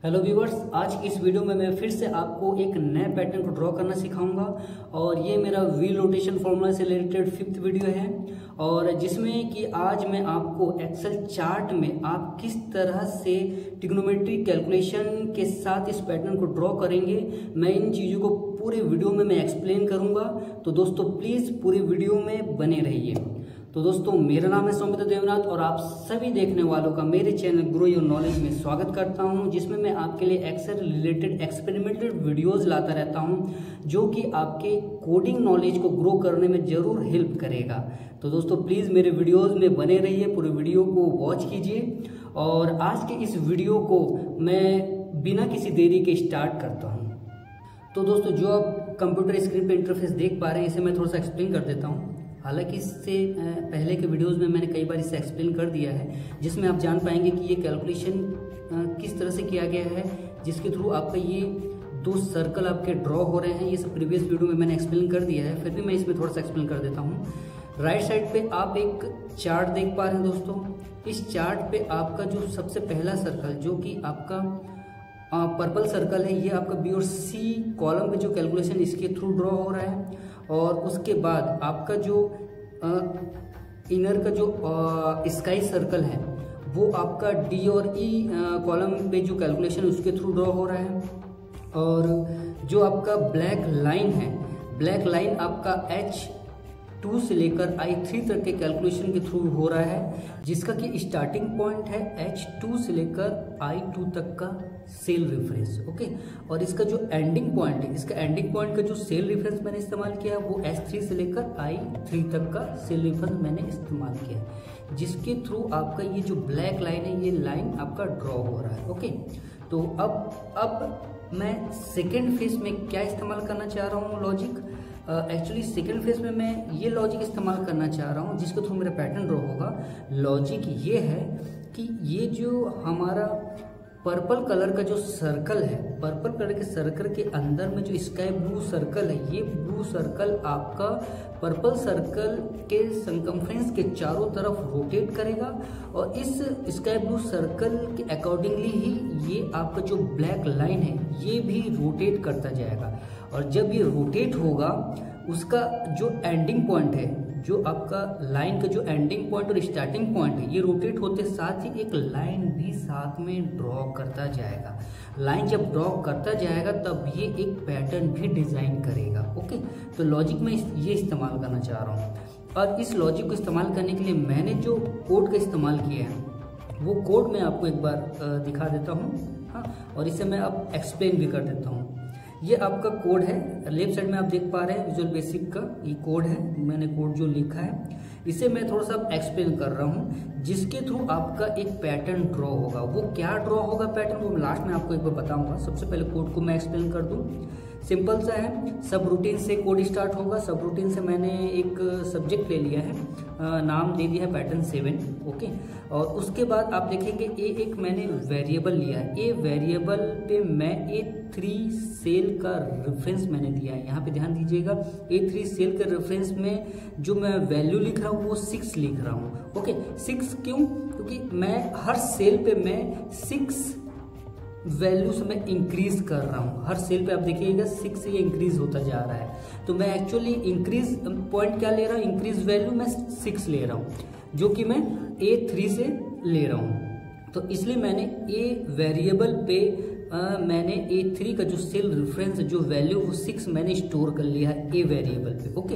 Hello viewers, आज की इस वीडियो में मैं फिर से आपको एक नए पैटर्न को ड्रॉ करना सिखाऊंगा और ये मेरा व्हील रोटेशन फॉर्मूला से रिलेटेड 5th वीडियो है और जिसमें कि आज मैं आपको एक्सेल चार्ट में आप किस तरह से ट्रिग्नोमेट्री कैलकुलेशन के साथ इस पैटर्न को ड्रॉ करेंगे, मैं इन चीज़ों को पूरे वीडियो में मैं एक्सप्लेन करूँगा। तो दोस्तों प्लीज़ पूरे वीडियो में बने रहिए। तो दोस्तों मेरा नाम है सौमित्र देवनाथ और आप सभी देखने वालों का मेरे चैनल ग्रो योर नॉलेज में स्वागत करता हूं, जिसमें मैं आपके लिए एक्सेल रिलेटेड एक्सपेरिमेंटल वीडियोस लाता रहता हूं जो कि आपके कोडिंग नॉलेज को ग्रो करने में ज़रूर हेल्प करेगा। तो दोस्तों प्लीज़ मेरे वीडियोस में बने रहिए, पूरे वीडियो को वॉच कीजिए। और आज के इस वीडियो को मैं बिना किसी देरी के स्टार्ट करता हूँ। तो दोस्तों जो आप कंप्यूटर स्क्रीन पर इंटरफेस देख पा रहे हैं, इसे मैं थोड़ा सा एक्सप्लेन कर देता हूँ। हालांकि इससे पहले के वीडियोस में मैंने कई बार इसे एक्सप्लेन कर दिया है, जिसमें आप जान पाएंगे कि ये कैलकुलेशन किस तरह से किया गया है, जिसके थ्रू आपका ये दो सर्कल आपके ड्रॉ हो रहे हैं। ये सब प्रीवियस वीडियो में मैंने एक्सप्लेन कर दिया है, फिर भी मैं इसमें थोड़ा सा एक्सप्लेन कर देता हूँ। राइट साइड पे आप एक चार्ट देख पा रहे हैं दोस्तों। इस चार्ट पे आपका जो सबसे पहला सर्कल जो कि आपका पर्पल सर्कल है, ये आपका बी और सी कॉलम पे जो कैलकुलेशन इसके थ्रू ड्रॉ हो रहा है। और उसके बाद आपका जो इनर का जो स्काई सर्कल है वो आपका डी और ई कॉलम पे जो कैलकुलेशन उसके थ्रू ड्रॉ हो रहा है। और जो आपका ब्लैक लाइन है, ब्लैक लाइन आपका H2 से लेकर I3 तक के कैलकुलेशन के थ्रू हो रहा है, जिसका कि स्टार्टिंग पॉइंट है H2 से लेकर I2 तक का सेल रेफरेंस। ओके, और इसका जो एंडिंग पॉइंट है, इसका एंडिंग पॉइंट का जो सेल रेफरेंस मैंने इस्तेमाल किया है वो H3 से लेकर I3 तक का सेल रेफरेंस मैंने इस्तेमाल किया है, जिसके थ्रू आपका ये जो ब्लैक लाइन है ये लाइन आपका ड्रॉ हो रहा है। ओके, तो अब मैं सेकेंड फेज में क्या इस्तेमाल करना चाह रहा हूँ लॉजिक। एक्चुअली सेकेंड फेज में मैं ये लॉजिक इस्तेमाल करना चाह रहा हूँ जिसके थ्रू मेरा पैटर्न ड्रॉ होगा। लॉजिक ये है कि ये जो हमारा पर्पल कलर का जो सर्कल है, पर्पल कलर के सर्कल के अंदर में जो स्काई ब्लू सर्कल है, ये ब्लू सर्कल आपका पर्पल सर्कल के सरकमफ्रेंस के चारों तरफ रोटेट करेगा और इस स्काई ब्लू सर्कल के अकॉर्डिंगली ही ये आपका जो ब्लैक लाइन है ये भी रोटेट करता जाएगा। और जब ये रोटेट होगा उसका जो एंडिंग पॉइंट है, जो आपका लाइन का जो एंडिंग पॉइंट और स्टार्टिंग पॉइंट है, ये रोटेट होते साथ ही एक लाइन भी साथ में ड्रॉ करता जाएगा। लाइन जब ड्रॉ करता जाएगा तब ये एक पैटर्न भी डिजाइन करेगा। ओके, तो लॉजिक में ये इस्तेमाल करना चाह रहा हूँ। और इस लॉजिक को इस्तेमाल करने के लिए मैंने जो कोड का इस्तेमाल किया है वो कोड मैं आपको एक बार दिखा देता हूँ। हाँ, और इसे मैं अब एक्सप्लेन भी कर देता हूँ। ये आपका कोड है, लेफ्ट साइड में आप देख पा रहे हैं विजुअल बेसिक का ये कोड है। मैंने कोड जो लिखा है इसे मैं थोड़ा सा एक्सप्लेन कर रहा हूँ, जिसके थ्रू आपका एक पैटर्न ड्रॉ होगा। वो क्या ड्रॉ होगा पैटर्न वो लास्ट में आपको एक बार बताऊंगा। सबसे पहले कोड को मैं एक्सप्लेन कर दूं। सिंपल सा है, सब रूटीन से कोड स्टार्ट होगा। सब रूटीन से मैंने एक सब्जेक्ट ले लिया है, नाम दे दिया है पैटर्न 7। ओके, और उसके बाद आप देखेंगे एक मैंने वेरिएबल लिया है। ए वेरिएबल पे मैं A3 सेल का रेफरेंस मैंने दिया है। यहाँ पे ध्यान दीजिएगा, A3 सेल के रेफरेंस में जो मैं वैल्यू लिख रहा हूँ वो 6 लिख रहा हूँ। ओके, 6 क्यों? क्योंकि मैं हर सेल पे मैं 6 वैल्यू से मैं इंक्रीज कर रहा हूँ। हर सेल पे आप देखिएगा 6 से ये इंक्रीज होता जा रहा है। तो मैं एक्चुअली इंक्रीज पॉइंट क्या ले रहा हूँ, इंक्रीज वैल्यू मैं 6 ले रहा हूँ, जो कि मैं A3 से ले रहा हूँ। तो इसलिए मैंने A वेरिएबल पे मैंने A3 का जो सेल रेफरेंस जो वैल्यू वो 6 मैंने स्टोर कर लिया है A वेरिएबल पे। ओके,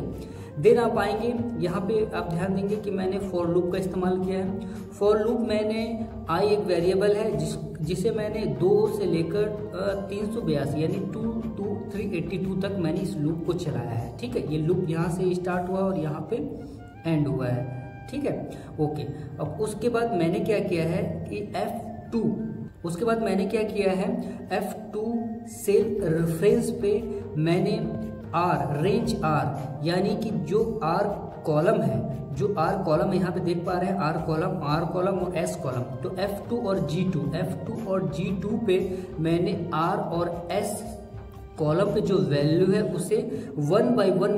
देन आप आएंगे यहाँ पे, आप ध्यान देंगे कि मैंने फॉर लूप का इस्तेमाल किया है। फॉर लूप मैंने I एक वेरिएबल है जिसे मैंने 2 से लेकर 382 यानी 382 तक मैंने इस लूप को चलाया है। ठीक है, ये लूप यहाँ से स्टार्ट हुआ और यहाँ पे एंड हुआ है। ठीक है, ओके। अब उसके बाद मैंने क्या किया है कि F2, उसके बाद मैंने क्या किया है F2 सेल रेफरेंस पे मैंने R रेंज R यानी कि जो R कॉलम है, जो R कॉलम यहाँ पे देख पा रहे हैं, R कॉलम और S कॉलम, तो F2 और G2 पे मैंने R और S कॉलम पे जो वैल्यू है उसे 1 बाय 1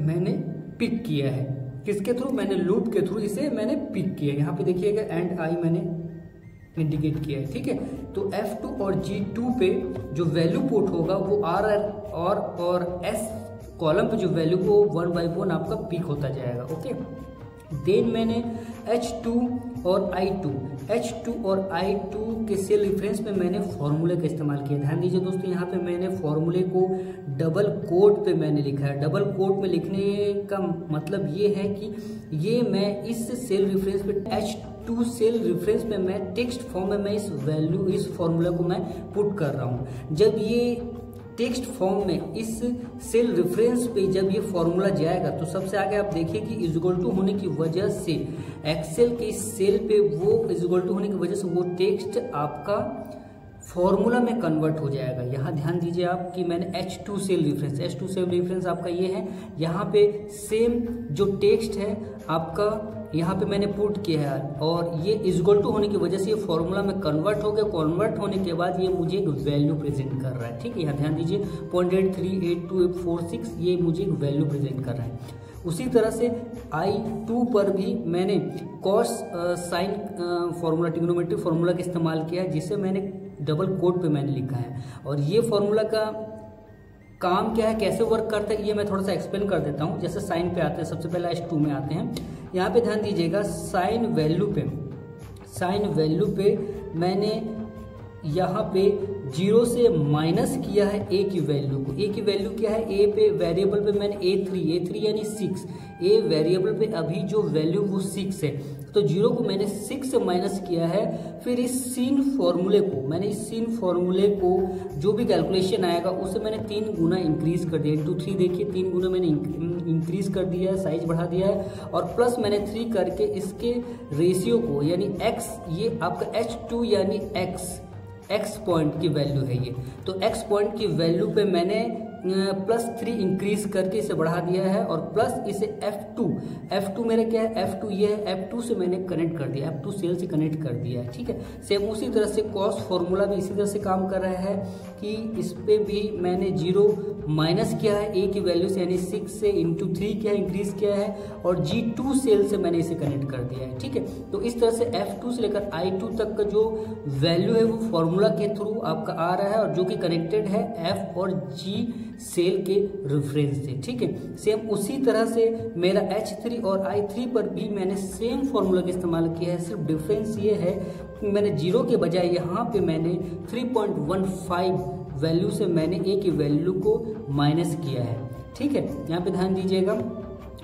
मैंने पिक किया है। किसके थ्रू? मैंने लूप के थ्रू इसे मैंने पिक किया। यहाँ पे देखिएगा एंड आई मैंने इंडिकेट किया है, ठीक है। तो F2 और G2 पे जो वैल्यू पुट होगा वो R और S कॉलम पे जो वैल्यू को 1 by 1 आपका पिक होता जाएगा, ओके। देन मैंने H2 और I2 के सेल रेफरेंस में मैंने फॉर्मूले का इस्तेमाल किया। ध्यान दीजिए दोस्तों, यहाँ पे मैंने फॉर्मूले को डबल कोट पे मैंने लिखा है। डबल कोट में लिखने का मतलब ये है कि ये मैं इस सेल रेफरेंस पे H2 सेल रेफरेंस में मैं टेक्स्ट फॉर्म में मैं इस फॉर्मूला को मैं पुट कर रहा हूँ। जब ये टेक्स्ट फॉर्म में इस सेल रेफरेंस पे जब ये फॉर्मूला जाएगा तो सबसे आगे आप देखिए कि इक्वल टू होने की वजह से एक्सेल के इस सेल पे वो इक्वल टू होने की वजह से वो टेक्स्ट आपका फॉर्मूला में कन्वर्ट हो जाएगा। यहाँ ध्यान दीजिए आप कि मैंने H2 सेल रेफरेंस आपका ये है। यहाँ पे सेम जो टेक्स्ट है आपका यहाँ पे मैंने पुट किया है और ये इक्वल टू होने की वजह से ये फॉर्मूला में कन्वर्ट हो गया। कन्वर्ट होने के बाद ये मुझे एक वैल्यू प्रेजेंट कर रहा है, ठीक है। यहाँ ध्यान दीजिए 0.838246 ये मुझे एक वैल्यू प्रेजेंट कर रहा है। उसी तरह से I2 पर भी मैंने cos sine formula trigonometric formula का इस्तेमाल किया है, जिसे मैंने डबल कोट पे मैंने लिखा है। और ये फॉर्मूला का काम क्या है, कैसे वर्क करता है, ये मैं थोड़ा सा एक्सप्लेन कर देता हूँ। जैसे साइन पे आते हैं, सबसे पहले H2 में आते हैं। यहाँ पे ध्यान दीजिएगा साइन वैल्यू पे मैंने यहाँ पे 0 से माइनस किया है ए की वैल्यू को। ए की वैल्यू क्या है, ए पे वेरिएबल पे मैंने A3 यानी 6, ए वेरिएबल पे अभी जो वैल्यू वो 6 है, तो 0 को मैंने 6 से माइनस किया है। फिर इस सीन फॉर्मूले को जो भी कैलकुलेशन आएगा उसे मैंने 3 गुना इंक्रीज कर दिया। इंटू 3 देखिए 3 गुना मैंने इंक्रीज कर दिया है, साइज बढ़ा दिया है। और प्लस मैंने 3 करके इसके रेशियो को यानी x, ये आपका H2 यानी x पॉइंट की वैल्यू है ये, तो x पॉइंट की वैल्यू पे मैंने +3 इंक्रीज करके इसे बढ़ा दिया है। और प्लस इसे F2 मेरा क्या है, F2 ये है, F2 से मैंने कनेक्ट कर दिया, F2 सेल से कनेक्ट कर दिया है, ठीक है। सेम उसी तरह से कॉस फॉर्मूला भी इसी तरह से काम कर रहा है कि इस पे भी मैंने 0 माइनस किया है ए की वैल्यू से, यानी 6 से इंटू 3 किया, इंक्रीज किया है। और G2 सेल से मैंने इसे कनेक्ट कर दिया है, ठीक है। तो इस तरह से F2 से लेकर I2 तक का जो वैल्यू है वो फॉर्मूला के थ्रू आपका आ रहा है, और जो कि कनेक्टेड है F और G सेल के रेफरेंस से, ठीक है। सेम उसी तरह से मेरा H3 और I3 पर भी मैंने सेम फॉर्मूला का इस्तेमाल किया है। सिर्फ डिफरेंस ये है कि मैंने 0 के बजाय यहाँ पे मैंने 3.15 वैल्यू से मैंने ए की वैल्यू को माइनस किया है, ठीक है। यहाँ पे ध्यान दीजिएगा,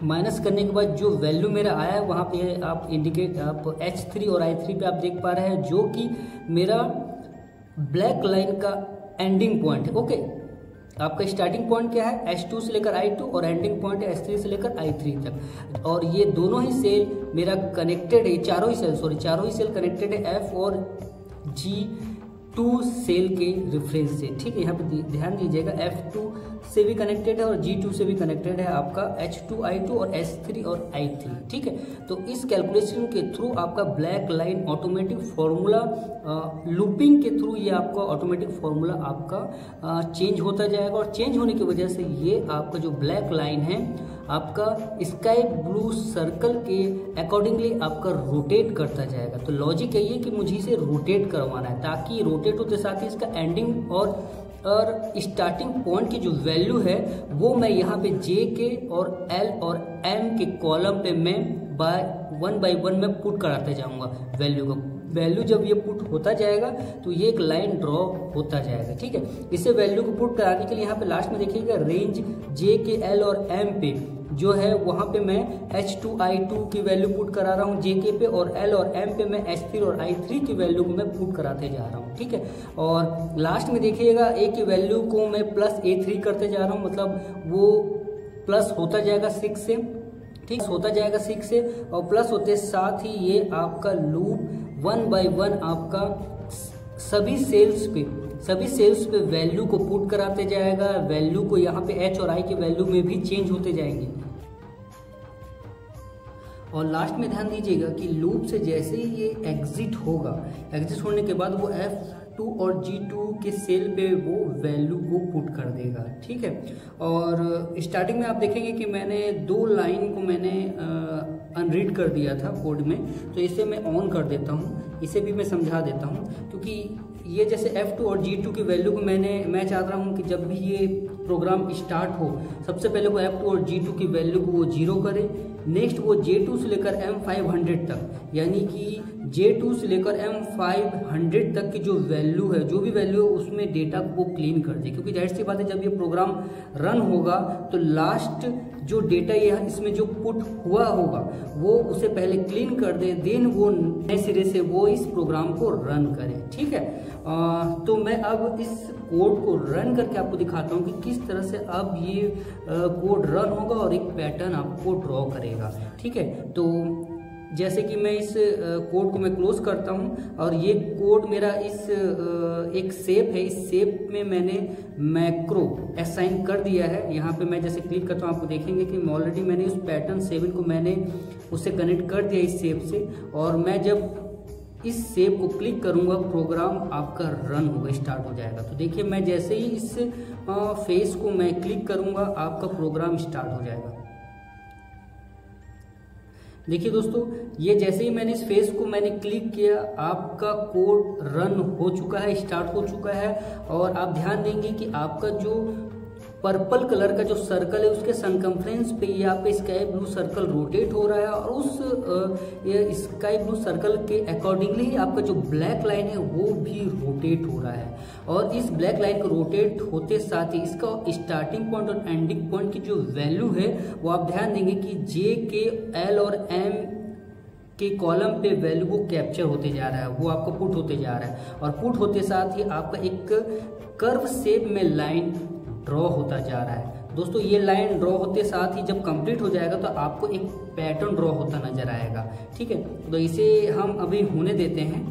माइनस करने के बाद जो वैल्यू मेरा आया है वहाँ पे आप H3 और I3 पे आप देख पा रहे हैं, जो कि मेरा ब्लैक लाइन का एंडिंग पॉइंट है, ओके। आपका स्टार्टिंग पॉइंट क्या है, H2 से लेकर I2 और एंडिंग पॉइंट है H3 से लेकर I3 तक। और ये दोनों ही सेल मेरा कनेक्टेड है, चारों ही सेल कनेक्टेड है F और G2 सेल के रेफरेंस से, ठीक है। यहाँ पे ध्यान दीजिएगा F2 से भी कनेक्टेड है और G2 से भी कनेक्टेड है आपका H2 I2 और S3 और I3, ठीक है। तो इस कैलकुलेशन के थ्रू आपका black line automatic formula looping के थ्रू ये आपका ऑटोमेटिक फॉर्मूला आपका चेंज होता जाएगा। और चेंज होने की वजह से ये आपका जो ब्लैक लाइन है आपका स्काई ब्लू सर्कल के अकॉर्डिंगली आपका रोटेट करता जाएगा। तो लॉजिक यही है कि मुझे इसे रोटेट करवाना है, ताकि रोटेट होते साथ ही इसका एंडिंग और स्टार्टिंग पॉइंट की जो वैल्यू है वो मैं यहाँ पे J के और L और M के कॉलम पे मैं वन बाय वन में पुट कराते जाऊंगा वैल्यू को। वैल्यू जब ये पुट होता जाएगा तो ये एक लाइन ड्रॉ होता जाएगा, ठीक है। इसे वैल्यू को पुट कराने के लिए यहाँ पे लास्ट में देखिएगा रेंज J के L और M पे जो है वहाँ पे मैं H2 I2 की वैल्यू पुट करा रहा हूँ JK पे, और L और M पे मैं H3 और I3 की वैल्यू को मैं पुट कराते जा रहा हूँ, ठीक है। और लास्ट में देखिएगा A की वैल्यू को मैं +A3 करते जा रहा हूँ, मतलब वो प्लस होता जाएगा 6 से, ठीक होता जाएगा 6 से, और प्लस होते साथ ही ये आपका लूप 1 बाय 1 आपका सभी सेल्स पे वैल्यू को पुट कराते जाएगा। वैल्यू को यहाँ पे H और I के वैल्यू में भी चेंज होते जाएंगे। और लास्ट में ध्यान दीजिएगा कि लूप से जैसे ही ये एग्जिट होगा, एग्जिट होने के बाद वो F2 और G2 के सेल पे वो वैल्यू को पुट कर देगा, ठीक है। और स्टार्टिंग में आप देखेंगे कि मैंने 2 लाइन को मैंने अनरीड कर दिया था कोड में, तो इसे मैं ऑन कर देता हूँ। इसे भी मैं समझा देता हूँ, क्योंकि ये जैसे F2 और G2 की वैल्यू को मैं चाहता हूँ कि जब भी ये प्रोग्राम स्टार्ट हो सबसे पहले वो F2 और G2 की वैल्यू को वो 0 करे। नेक्स्ट वो J2 से लेकर M500 तक, यानी कि J2 से लेकर M500 तक की जो वैल्यू है, जो भी वैल्यू है उसमें डेटा को क्लीन कर दे, क्योंकि जाहिर सी बात है जब ये प्रोग्राम रन होगा तो लास्ट जो डेटा ये इसमें जो पुट हुआ होगा वो उसे पहले क्लीन कर दे, देन वो नए सिरे से वो इस प्रोग्राम को रन करे। ठीक है, तो मैं अब इस कोड को रन करके आपको दिखाता हूँ कि किस तरह से अब ये कोड रन होगा और एक पैटर्न आपको ड्रॉ करेगा। ठीक है, तो जैसे कि मैं इस कोड को मैं क्लोज करता हूं और ये कोड मेरा इस एक शेप है, इस शेप में मैंने मैक्रो असाइन कर दिया है। यहाँ पे मैं जैसे क्लिक करता हूँ आपको देखेंगे कि ऑलरेडी मैंने उस पैटर्न 7 को मैंने उससे कनेक्ट कर दिया इस शेप से, और मैं जब इस शेप को क्लिक करूंगा प्रोग्राम आपका रन होगा, स्टार्ट हो जाएगा। तो देखिए मैं जैसे ही इस फेस को मैं क्लिक करूंगा आपका प्रोग्राम स्टार्ट हो जाएगा। देखिए दोस्तों, ये जैसे ही मैंने इस फेस को मैंने क्लिक किया आपका कोड रन हो चुका है, स्टार्ट हो चुका है। और आप ध्यान देंगे कि आपका जो पर्पल कलर का जो सर्कल है उसके सरकमफ्रेंस पे ये आपका स्काई ब्लू सर्कल रोटेट हो रहा है, और उस स्काई ब्लू सर्कल के अकॉर्डिंगली आपका जो ब्लैक लाइन है वो भी रोटेट हो रहा है। और इस ब्लैक लाइन को रोटेट होते साथ ही इसका स्टार्टिंग पॉइंट और एंडिंग पॉइंट की जो वैल्यू है वो आप ध्यान देंगे कि जे के एल और एम के कॉलम पे वैल्यू को कैप्चर होते जा रहा है, वो आपका पुट होते जा रहा है। और पुट होते साथ ही आपका एक कर्व शेप में लाइन ड्रॉ होता जा रहा है। दोस्तों ये लाइन ड्रॉ होते साथ ही जब कंप्लीट हो जाएगा तो आपको एक पैटर्न ड्रॉ होता नजर आएगा। ठीक है, तो इसे हम अभी होने देते हैं।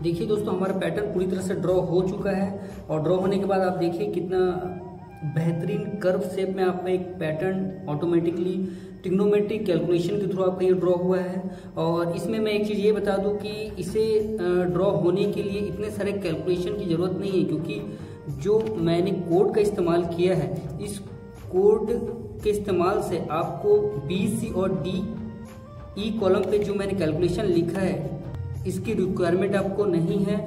देखिए दोस्तों, हमारा पैटर्न पूरी तरह से ड्रॉ हो चुका है, और ड्रॉ होने के बाद आप देखिए कितना बेहतरीन कर्व शेप में आपका एक पैटर्न ऑटोमेटिकली ट्रिग्नोमेट्रिक कैलकुलेशन के थ्रू आपका ये ड्रॉ हुआ है। और इसमें मैं एक चीज़ ये बता दूं कि इसे ड्रॉ होने के लिए इतने सारे कैलकुलेशन की ज़रूरत नहीं है, क्योंकि जो मैंने कोड का इस्तेमाल किया है इस कोड के इस्तेमाल से आपको बी, सी और डी, ई कॉलम पे जो मैंने कैलकुलेशन लिखा है इसकी रिक्वायरमेंट आपको नहीं है।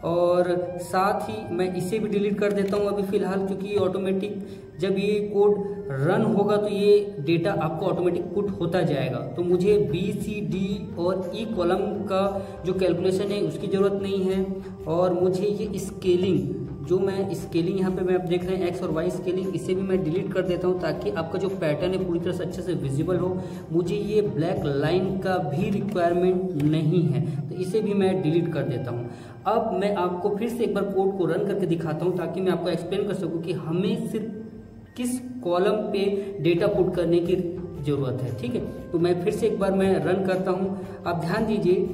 और साथ ही मैं इसे भी डिलीट कर देता हूँ अभी फिलहाल, क्योंकि ऑटोमेटिक जब ये कोड रन होगा तो ये डेटा आपको ऑटोमेटिक पुट होता जाएगा। तो मुझे बी, सी, डी और ई कॉलम का जो कैलकुलेशन है उसकी ज़रूरत नहीं है। और मुझे ये स्केलिंग, जो मैं स्केलिंग यहाँ पे मैं आप देख रहे हैं एक्स और वाई स्केलिंग, इसे भी मैं डिलीट कर देता हूँ ताकि आपका जो पैटर्न है पूरी तरह से अच्छे से विजिबल हो। मुझे ये ब्लैक लाइन का भी रिक्वायरमेंट नहीं है, तो इसे भी मैं डिलीट कर देता हूँ। अब मैं आपको फिर से एक बार कोड को रन करके दिखाता हूँ ताकि मैं आपको एक्सप्लेन कर सकूँ कि हमें सिर्फ किस कॉलम पे डेटा पुट करने की ज़रूरत है। ठीक है, तो मैं फिर से एक बार मैं रन करता हूँ। आप ध्यान दीजिए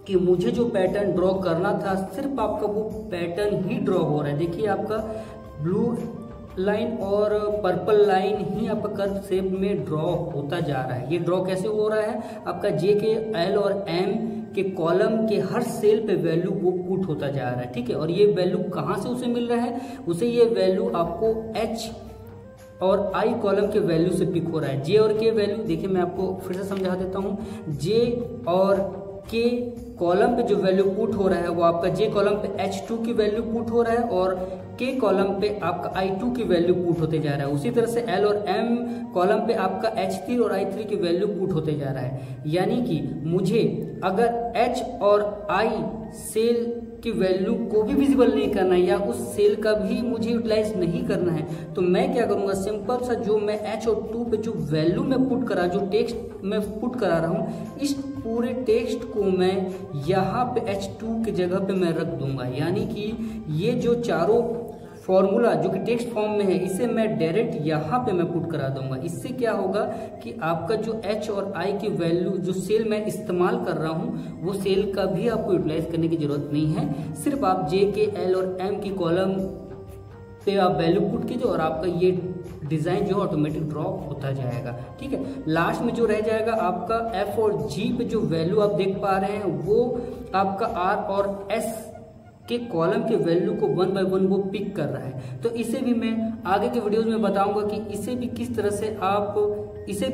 कि मुझे जो पैटर्न ड्रॉ करना था सिर्फ आपका वो पैटर्न ही ड्रॉ हो रहा है। देखिए आपका ब्लू लाइन और पर्पल लाइन ही आपका कर्व शेप में ड्रॉ होता जा रहा है। ये ड्रॉ कैसे हो रहा है, आपका जे के एल और एम के कॉलम के हर सेल पे वैल्यू वो पुट होता जा रहा है। ठीक है, और ये वैल्यू कहाँ से उसे मिल रहा है, उसे ये वैल्यू आपको एच और आई कॉलम के वैल्यू से पिक हो रहा है। जे और के वैल्यू देखिए मैं आपको फिर से समझा देता हूँ। जे और के कॉलम पे जो वैल्यू पुट हो रहा है वो आपका जे कॉलम पे H2 की वैल्यू पुट हो रहा है और के कॉलम पे आपका I2 की वैल्यू पुट होते जा रहा है। उसी तरह से L और M कॉलम पे आपका H3 और I3 की वैल्यू पुट होते जा रहा है। यानी कि मुझे अगर H और I सेल की वैल्यू को भी विजिबल नहीं करना है या उस सेल का भी मुझे यूटिलाइज नहीं करना है तो मैं क्या करूंगा, सिंपल सा जो मैं H और 2 पे जो वैल्यू मैं पुट करा, जो टेक्स्ट मैं पुट करा रहा हूँ, इस पूरे टेक्स्ट को मैं यहाँ पे H2 की जगह पे मैं रख दूंगा। यानी कि ये जो चारों फॉर्मूला जो कि टेक्स्ट फॉर्म में है इसे मैं डायरेक्ट यहाँ पे मैं पुट करा दूंगा। इससे क्या होगा कि आपका जो H और I की वैल्यू जो सेल मैं इस्तेमाल कर रहा हूँ वो सेल का भी आपको यूटिलाइज करने की जरूरत नहीं है। सिर्फ आप J के L और M की कॉलम पे आप वैल्यू पुट कीजिए और आपका ये डिजाइन जो ऑटोमेटिक ड्रॉप होता जाएगा। ठीक है, लास्ट में जो रह जाएगा आपका F और G पे जो वैल्यू आप देख पा रहे हैं वो आपका R और S के कॉलम के वैल्यू को 1 बाय 1 वो पिक कर रहा है। तो इसे भी मैं आगे के वीडियोस में बताऊंगा कि इसे भी किस तरह से आप इसे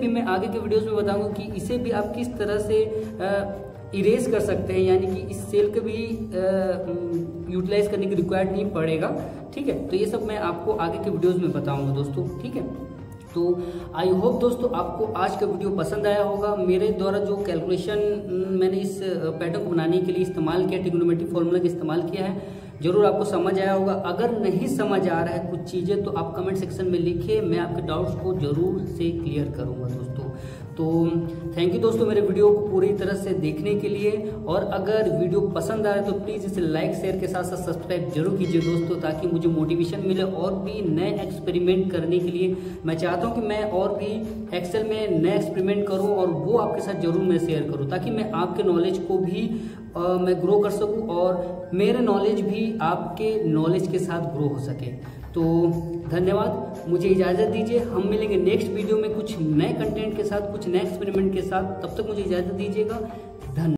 भी आप किस तरह से इरेज कर सकते हैं, यानी कि इस सेल को भी यूटिलाइज करने की रिक्वायर्ड नहीं पड़ेगा। ठीक है, तो ये सब मैं आपको आगे के वीडियोस में बताऊंगा दोस्तों। ठीक है, तो आई होप दोस्तों आपको आज का वीडियो पसंद आया होगा। मेरे द्वारा जो कैलकुलेशन मैंने इस पैटर्न को बनाने के लिए इस्तेमाल किया, ट्रिग्नोमेट्रिक फॉर्मूला का इस्तेमाल किया है, जरूर आपको समझ आया होगा। अगर नहीं समझ आ रहा है कुछ चीज़ें तो आप कमेंट सेक्शन में लिखिए, मैं आपके डाउट्स को जरूर से क्लियर करूंगा दोस्तों। तो थैंक यू दोस्तों मेरे वीडियो को पूरी तरह से देखने के लिए, और अगर वीडियो पसंद आए तो प्लीज़ इसे लाइक शेयर के साथ साथ सब्सक्राइब जरूर कीजिए दोस्तों, ताकि मुझे मोटिवेशन मिले और भी नए एक्सपेरिमेंट करने के लिए। मैं चाहता हूं कि मैं और भी एक्सेल में नए एक्सपेरिमेंट करूं और वो आपके साथ जरूर मैं शेयर करूं, ताकि मैं आपके नॉलेज को भी मैं ग्रो कर सकूं और मेरे नॉलेज भी आपके नॉलेज के साथ ग्रो हो सके। तो धन्यवाद, मुझे इजाज़त दीजिए। हम मिलेंगे नेक्स्ट वीडियो में कुछ नए कंटेंट के साथ, कुछ नए एक्सपेरिमेंट के साथ। तब तक मुझे इजाज़त दीजिएगा।